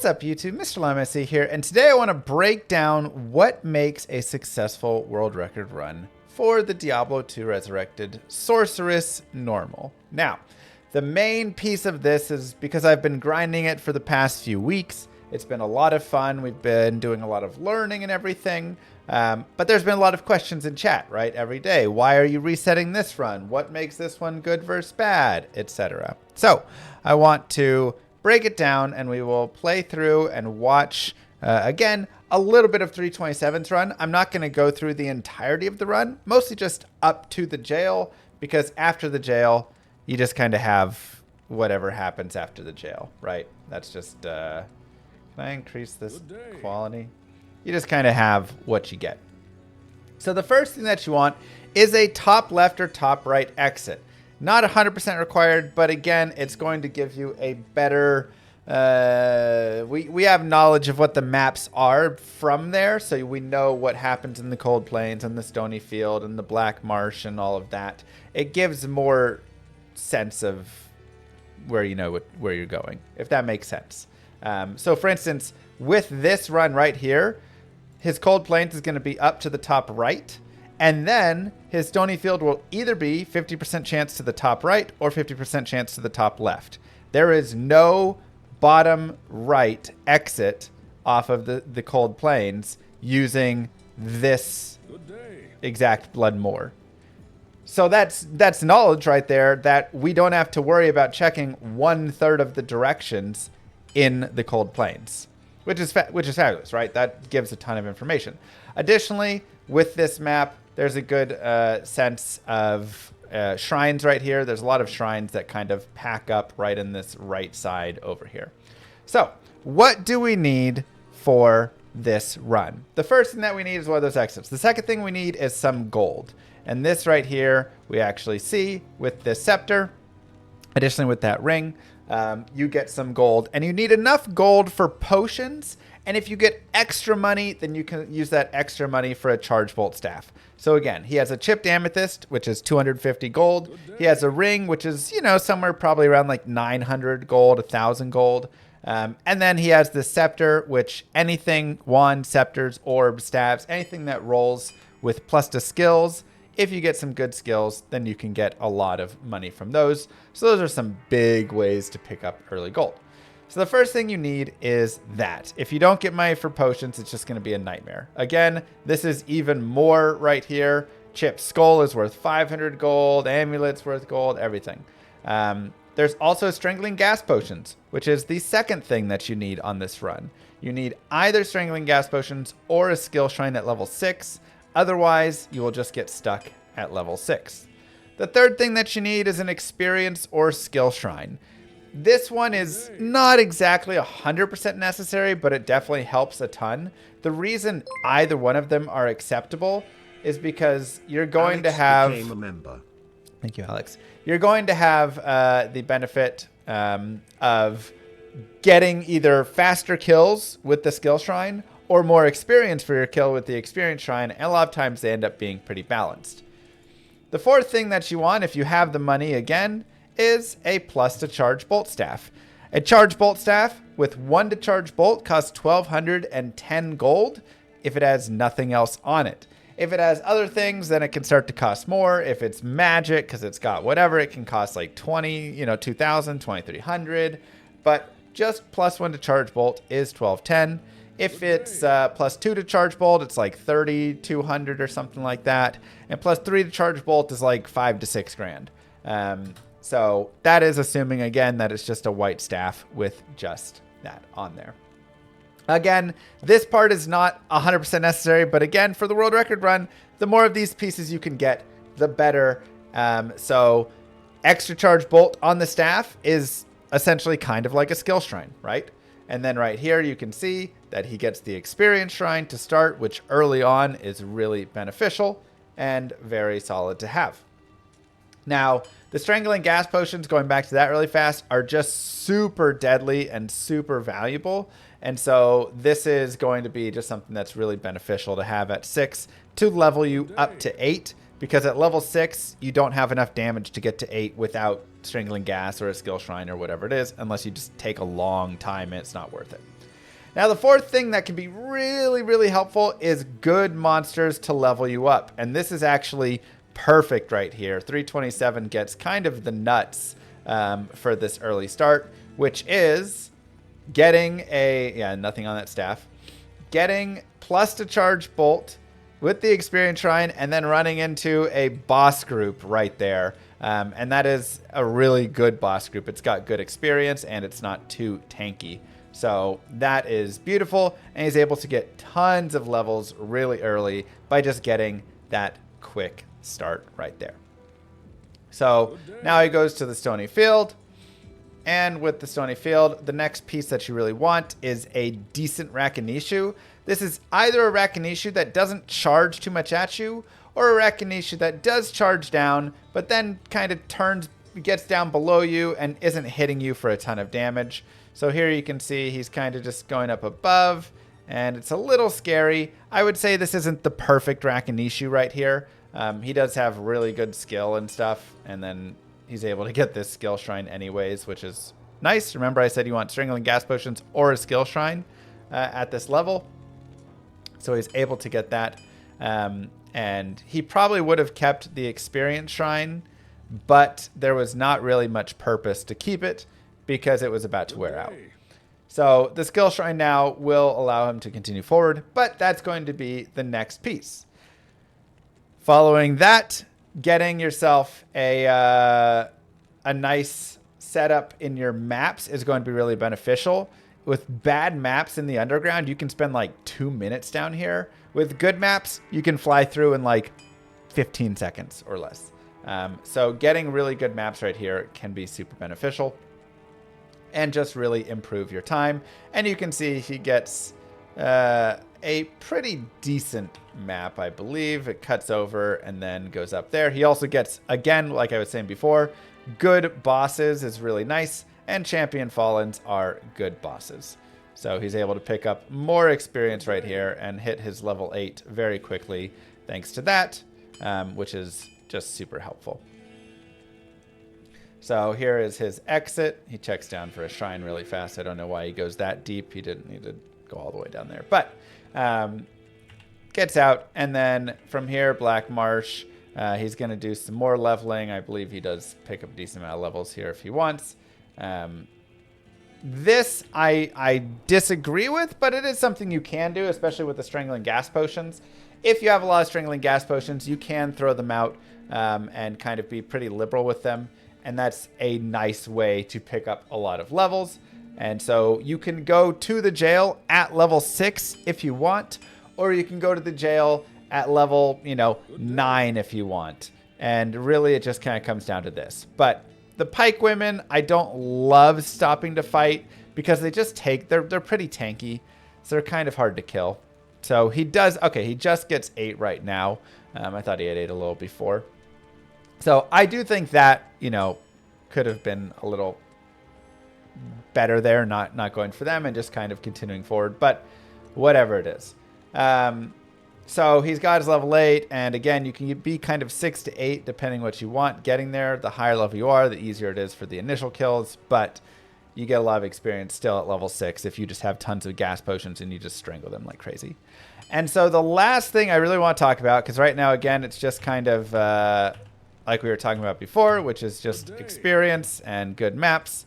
What's up, YouTube? Mr. LimeSC here, and today I want to break down what makes a successful world record run for the Diablo 2 Resurrected Sorceress normal. Now, the main piece of this is because I've been grinding it for the past few weeks. It's been a lot of fun. We've been doing a lot of learning and everything, but there's been a lot of questions in chat, right? Every day. Why are you resetting this run? What makes this one good versus bad, etc. So I want to break it down, and we will play through and watch, again, a little bit of 327's run. I'm not going to go through the entirety of the run, mostly just up to the jail, because after the jail, you just kind of have whatever happens after the jail, right? That's just, can I increase this quality? You just kind of have what you get. So the first thing that you want is a top left or top right exit. Not 100% required, but again, it's going to give you a better, we have knowledge of what the maps are from there, so we know what happens in the Cold Plains and the Stony Field and the Black Marsh and all of that. It gives more sense of where you know where you're going, if that makes sense. So for instance, with this run right here, his Cold Plains is going to be up to the top right, and then his Stony Field will either be 50% chance to the top right or 50% chance to the top left. There is no bottom right exit off of the Cold Plains using this exact Blood Moor. So that's knowledge right there that we don't have to worry about checking 1/3 of the directions in the Cold Plains, which is fabulous, right? That gives a ton of information. Additionally, with this map, there's a good sense of shrines right here. There's a lot of shrines that kind of pack up right in this right side over here. So what do we need for this run? The first thing that we need is one of those exits. The second thing we need is some gold. And this right here, we actually see with this scepter. Additionally, with that ring, you get some gold. And you need enough gold for potions. And if you get extra money, then you can use that extra money for a charge bolt staff. So again, he has a chipped amethyst, which is 250 gold. He has a ring, which is, somewhere probably around like 900 gold, 1,000 gold. And then he has the scepter, which anything, wand, scepters, orbs, staves, anything that rolls with plus to skills. If you get some good skills, then you can get a lot of money from those. So those are some big ways to pick up early gold. So the first thing you need is that. If you don't get money for potions, it's just going to be a nightmare. Again, this is even more right here. Chipped skull is worth 500 gold. Amulet's worth gold. Everything. There's also strangling gas potions, which is the second thing that you need on this run. You need either strangling gas potions or a skill shrine at level 6. Otherwise, you will just get stuck at level 6. The third thing that you need is an experience or skill shrine. This one is not exactly 100% necessary, but it definitely helps a ton. The reason either one of them are acceptable is because you're going to have... became a member. Thank you, Alex. You're going to have the benefit of getting either faster kills with the skill shrine or more experience for your kill with the experience shrine, and a lot of times they end up being pretty balanced. The fourth thing that you want, if you have the money again, is a plus to charge bolt staff. A charge bolt staff with 1 to charge bolt costs 1,210 gold if it has nothing else on it. If it has other things, then it can start to cost more. If it's magic, because it's got whatever, it can cost like 2,000, 2,300. But just plus 1 to charge bolt is 1,210. If it's plus 2 to charge bolt, it's like 3,200 or something like that. And plus 3 to charge bolt is like 5 to 6 grand. So that is assuming, again, that it's just a white staff with just that on there. Again, this part is not 100% necessary, but again, for the world record run, the more of these pieces you can get, the better. So extra charge bolt on the staff is essentially kind of like a skill shrine, right? And then right here, you can see that he gets the experience shrine to start, which early on is really beneficial and very solid to have. Now, the strangling gas potions, going back to that really fast, are just super deadly and super valuable. And so this is going to be just something that's really beneficial to have at 6 to level you up to 8. Because at level 6, you don't have enough damage to get to 8 without strangling gas or a skill shrine or whatever it is, unless you just take a long time and it's not worth it. Now, the fourth thing that can be really, really helpful is good monsters to level you up. And this is actually perfect right here. 327 gets kind of the nuts for this early start, which is getting nothing on that staff. Getting plus to charge bolt with the experience shrine and then running into a boss group right there. And that is a really good boss group. It's got good experience and it's not too tanky. So that is beautiful. And he's able to get tons of levels really early by just getting that quick start right there. So now he goes to the Stony Field. And with the Stony Field, the next piece that you really want is a decent Rakinishu. This is either a Rakinishu that doesn't charge too much at you, or a Rakinishu that does charge down, but then kind of gets down below you and isn't hitting you for a ton of damage. So here you can see he's kind of just going up above, and it's a little scary. I would say this isn't the perfect Rakinishu right here. He does have really good skill and stuff, and then he's able to get this skill shrine anyways, which is nice. Remember I said you want strangling gas potions or a skill shrine at this level. So he's able to get that. And he probably would have kept the experience shrine, but there was not really much purpose to keep it because it was about to wear out. So the skill shrine now will allow him to continue forward, but that's going to be the next piece. Following that, getting yourself a nice setup in your maps is going to be really beneficial. With bad maps in the underground, you can spend like 2 minutes down here. With good maps, you can fly through in like 15 seconds or less. So getting really good maps right here can be super beneficial and just really improve your time. And you can see he gets a pretty decent map, I believe. It cuts over and then goes up there. He also gets, again, like I was saying before, good bosses is really nice, and champion fallens are good bosses. So he's able to pick up more experience right here and hit his level 8 very quickly thanks to that, which is just super helpful. So here is his exit. He checks down for a shrine really fast. I don't know why he goes that deep. He didn't need to go all the way down there. But gets out, and then from here, Black Marsh, he's going to do some more leveling. I believe he does pick up a decent amount of levels here if he wants. This I disagree with, but it is something you can do, especially with the Strangling Gas Potions. If you have a lot of Strangling Gas Potions, you can throw them out and kind of be pretty liberal with them. And that's a nice way to pick up a lot of levels. And so you can go to the jail at level 6 if you want, or you can go to the jail at level, 9 if you want. And really it just kind of comes down to this. But the Pike Women, I don't love stopping to fight because they just they're pretty tanky. So they're kind of hard to kill. So he just gets 8 right now. I thought he had 8 a little before. So I do think that, could have been a little better there, not going for them and just kind of continuing forward. But whatever it is. So he's got his level 8. And again, you can be kind of 6 to 8 depending what you want getting there. The higher level you are, the easier it is for the initial kills. But you get a lot of experience still at level 6 if you just have tons of gas potions and you just strangle them like crazy. And so the last thing I really want to talk about, because right now, again, it's just kind of like we were talking about before, which is just experience and good maps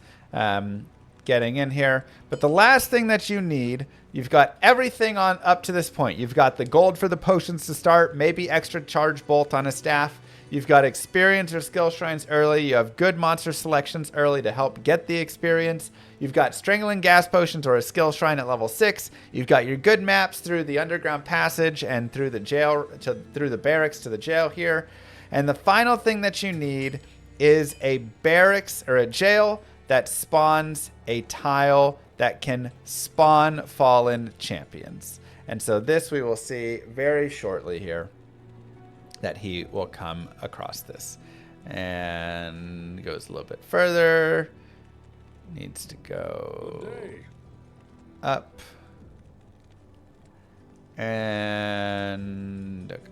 getting in here. But the last thing that you need, you've got everything on up to this point. You've got the gold for the potions to start, maybe extra charge bolt on a staff. You've got experience or skill shrines early. You have good monster selections early to help get the experience. You've got strangling gas potions or a skill shrine at level 6. You've got your good maps through the underground passage and through the jail, through the barracks to the jail here. And the final thing that you need is a barracks or a jail that spawns a tile that can spawn fallen champions. And so this we will see very shortly here that he will come across this. And goes a little bit further. Needs to go up. And okay.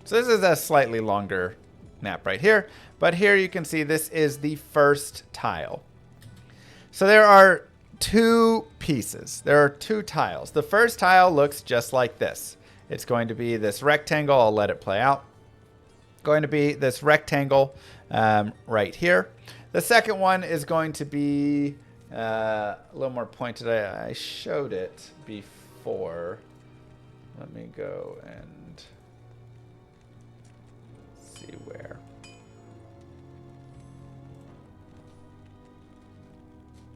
So this is a slightly longer map right here. But here you can see this is the first tile. So there are two pieces. There are two tiles. The first tile looks just like this. It's going to be this rectangle. I'll let it play out. Going to be this rectangle right here. The second one is going to be a little more pointed. I showed it before. Let me go and see where.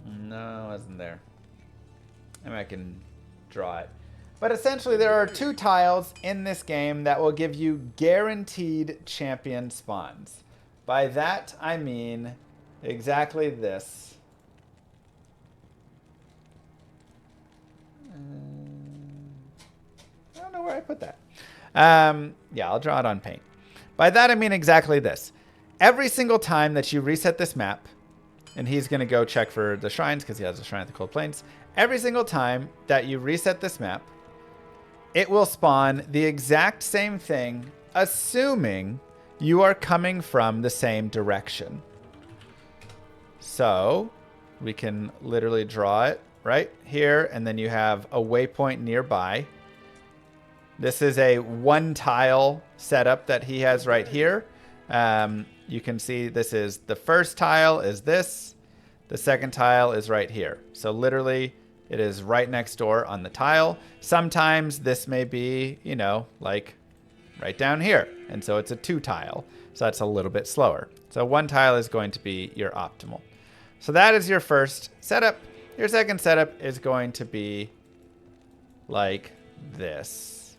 No, it wasn't there. Maybe I can draw it. But essentially, there are two tiles in this game that will give you guaranteed champion spawns. By that, I mean exactly this. I don't know where I put that. Yeah, I'll draw it on paint. By that, I mean exactly this. Every single time that you reset this map, and he's going to go check for the shrines because he has a shrine at the Cold Plains. Every single time that you reset this map, it will spawn the exact same thing, assuming you are coming from the same direction. So we can literally draw it right here, and then you have a waypoint nearby. This is a one tile setup that he has right here. You can see this is the first tile is this. The second tile is right here. So literally it is right next door on the tile. Sometimes this may be, you know, like right down here. And so it's a two tile. So that's a little bit slower. So one tile is going to be your optimal. So that is your first setup. Your second setup is going to be like this.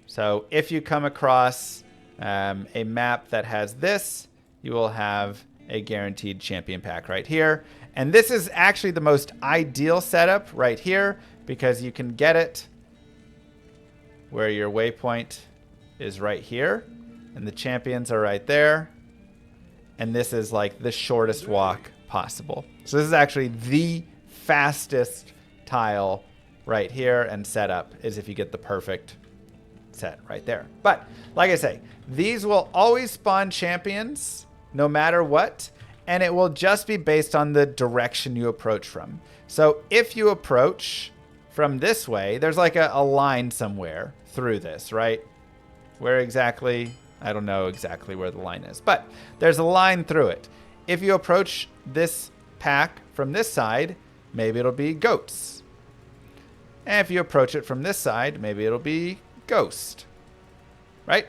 So if you come across a map that has this, you will have a guaranteed champion pack right here. And this is actually the most ideal setup right here because you can get it where your waypoint is right here and the champions are right there. And this is like the shortest walk possible. So this is actually the fastest tile right here, and setup is if you get the perfect set right there. But like I say, these will always spawn champions no matter what, and it will just be based on the direction you approach from. So if you approach from this way, there's like a line somewhere through this, right? Where exactly? I don't know exactly where the line is, but there's a line through it. If you approach this pack from this side, maybe it'll be goats. And if you approach it from this side, maybe it'll be ghost, right?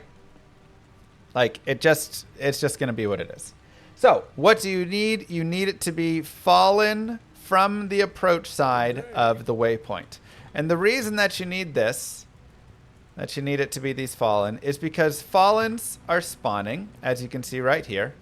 Like it's just going to be what it is. So what do you need? You need it to be fallen from the approach side of the waypoint. And the reason that you need this, that you need it to be these fallen, is because fallens are spawning, as you can see right here,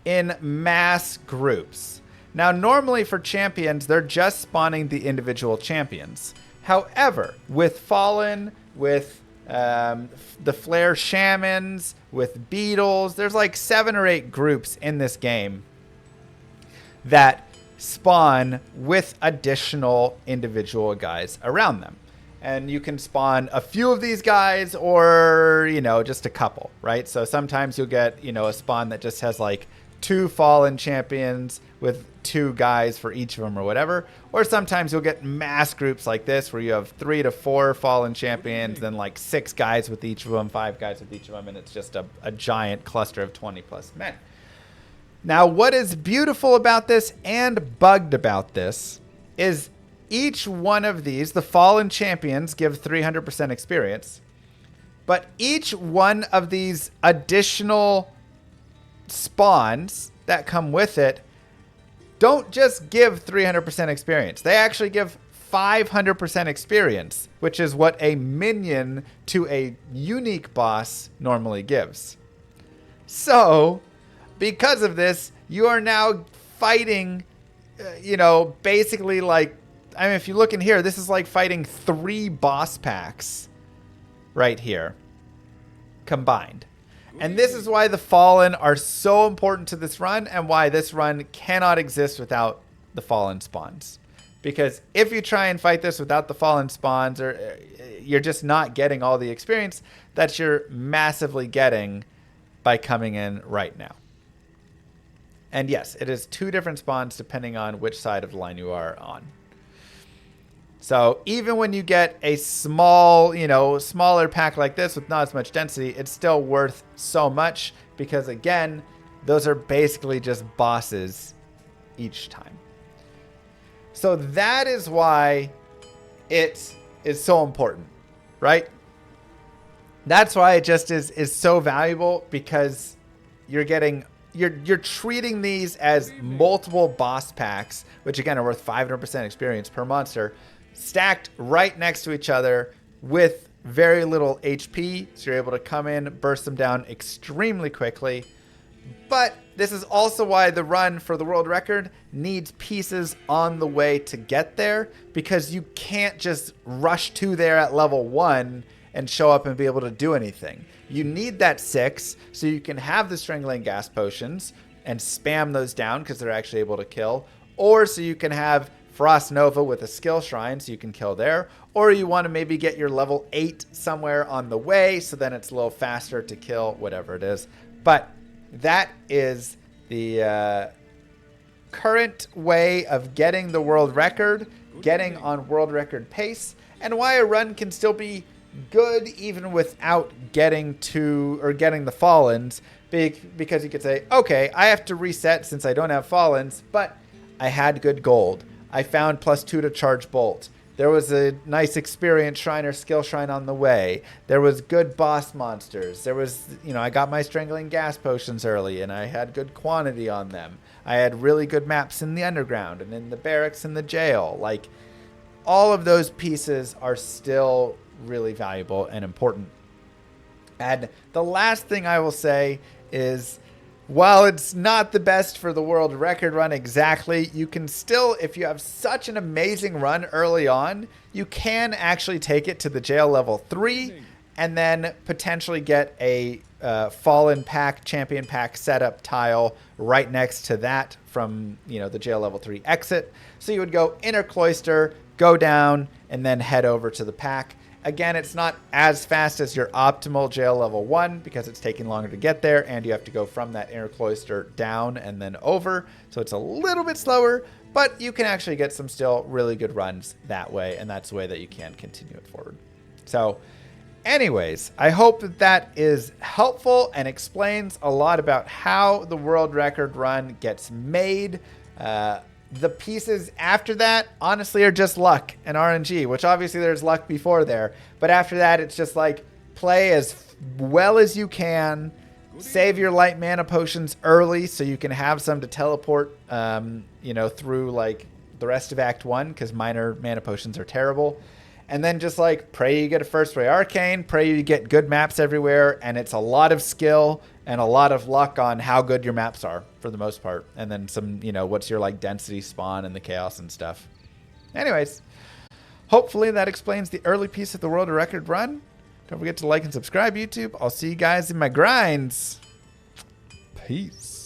in mass groups. Now, normally for champions, they're just spawning the individual champions. However, with fallen, with the flare shamans, with beetles, there's like 7 or 8 groups in this game that spawn with additional individual guys around them. And you can spawn a few of these guys or, you know, just a couple, right? So sometimes you'll get, you know, a spawn that just has like 2 fallen champions with 2 guys for each of them or whatever. Or sometimes you'll get mass groups like this where you have 3 to 4 fallen champions, then like 6 guys with each of them, 5 guys with each of them, and it's just a giant cluster of 20 plus men. Now, what is beautiful about this and bugged about this is each one of these, the fallen champions give 300% experience, but each one of these additional spawns that come with it don't just give 300% experience. They actually give 500% experience, which is what a minion to a unique boss normally gives. So, because of this, you are now fighting, basically like, I mean, if you look in here, this is like fighting 3 boss packs right here combined. And this is why the Fallen are so important to this run and why this run cannot exist without the Fallen spawns. Because if you try and fight this without the Fallen spawns, or you're just not getting all the experience that you're massively getting by coming in right now. And yes, it is 2 different spawns depending on which side of the line you are on. So even when you get a small, smaller pack like this with not as much density, it's still worth so much because, again, those are basically just bosses each time. So that is why it is so important, right? That's why it just is so valuable, because you're treating these as multiple boss packs, which again are worth 500% experience per monster, stacked right next to each other with very little HP. So you're able to come in, burst them down extremely quickly. But this is also why the run for the world record needs pieces on the way to get there, because you can't just rush to there at level 1 and show up and be able to do anything. You need that 6 so you can have the strangling gas potions and spam those down because they're actually able to kill, or so you can have Frost Nova with a skill shrine so you can kill there, or you want to maybe get your level 8 somewhere on the way so then it's a little faster to kill whatever it is. But that is the current way of getting the world record, getting on world record pace, and why a run can still be good even without getting the Fallens, because you could say, okay, I have to reset since I don't have Fallens, but I had good gold. I found +2 to charge bolt. There was a nice experience shrine or skill shrine on the way. There was good boss monsters. There was, I got my strangling gas potions early and I had good quantity on them. I had really good maps in the underground and in the barracks and the jail. Like, all of those pieces are still really valuable and important. And the last thing I will say is, while it's not the best for the world record run exactly, you can still, if you have such an amazing run early on, you can actually take it to the jail level 3 and then potentially get a Fallen pack, champion pack setup tile right next to that from, the jail level 3 exit. So you would go inner cloister, go down, and then head over to the pack. Again, it's not as fast as your optimal jail level 1 because it's taking longer to get there, and you have to go from that inner cloister down and then over. So it's a little bit slower, but you can actually get some still really good runs that way, and that's the way that you can continue it forward. So anyways, I hope that is helpful and explains a lot about how the world record run gets made. The pieces after that, honestly, are just luck and RNG, which obviously there's luck before there. But after that, it's just like play as well as you can. Save your light mana potions early so you can have some to teleport, through like the rest of Act 1, because minor mana potions are terrible. And then just like pray you get a first ray arcane, pray you get good maps everywhere, and it's a lot of skill and a lot of luck on how good your maps are for the most part. And then some, what's your like density spawn and the chaos and stuff. Anyways, hopefully that explains the early piece of the world record run. Don't forget to like and subscribe, YouTube. I'll see you guys in my grinds. Peace.